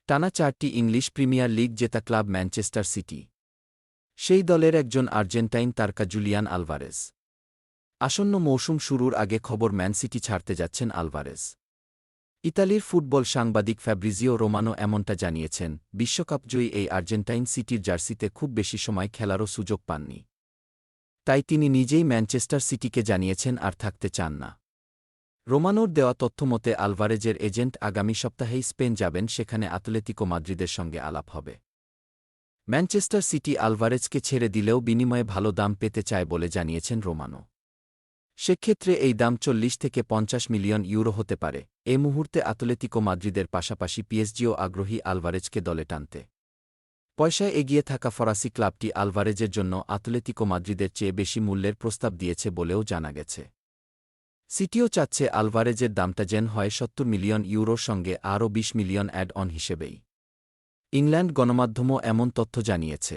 টানা 4টি English premier league জেতা ক্লাব ম্যানচেস্টার সিটি। সেই দলের একজন আর্জেন্টাইন তারকা জুলিয়ান আলভারেজ। আসন্ন মৌসুম শুরুর আগে খবর ম্যান সিটি ছাড়তে যাচ্ছেন আলভারেজ। ইতালির ফুটবল সাংবাদিক ফ্যাব্রিজিও রোমানো এমনটা জানিয়েছেন। বিশ্বকাপজয়ী এই আর্জেন্টাইন সিটির জার্সিতে খুব বেশি সময় খেলারও সুযোগ পাননি। তাই তিনি নিজেই ম্যানচেস্টার সিটিকে জানিয়েছেন আর থাকতে চান না। রোমানোর দেওয়া তথ্যমতে আলভারেজের এজেন্ট আগামী সপ্তাহেই স্পেন যাবেন, সেখানে আতলেতিকো মাদ্রিদের সঙ্গে আলাপ হবে। ম্যানচেস্টার সিটি আলভারেজকে ছেড়ে দিলেও বিনিময়ে ভালো দাম পেতে চায় বলে জানিয়েছেন রোমানো। সেক্ষেত্রে এই দাম 40 থেকে 50 মিলিয়ন ইউরো হতে পারে। এই মুহূর্তে আতলেতিকো মাদ্রিদের পাশাপাশি পিএসজিও আগ্রহী আলভারেজকে দলে টানতে। পয়সায় এগিয়ে থাকা ফরাসি ক্লাবটি আলভারেজের জন্য আতলেতিকো মাদ্রিদের চেয়ে বেশি মূল্যের প্রস্তাব দিয়েছে বলেও জানা গেছে। সিটিও চাচ্ছে আলভারেজের দামটা যেন হয় 70 মিলিয়ন ইউরোর সঙ্গে আরও 20 মিলিয়ন অ্যাড অন হিসেবেই। ইংল্যান্ড গণমাধ্যমও এমন তথ্য জানিয়েছে।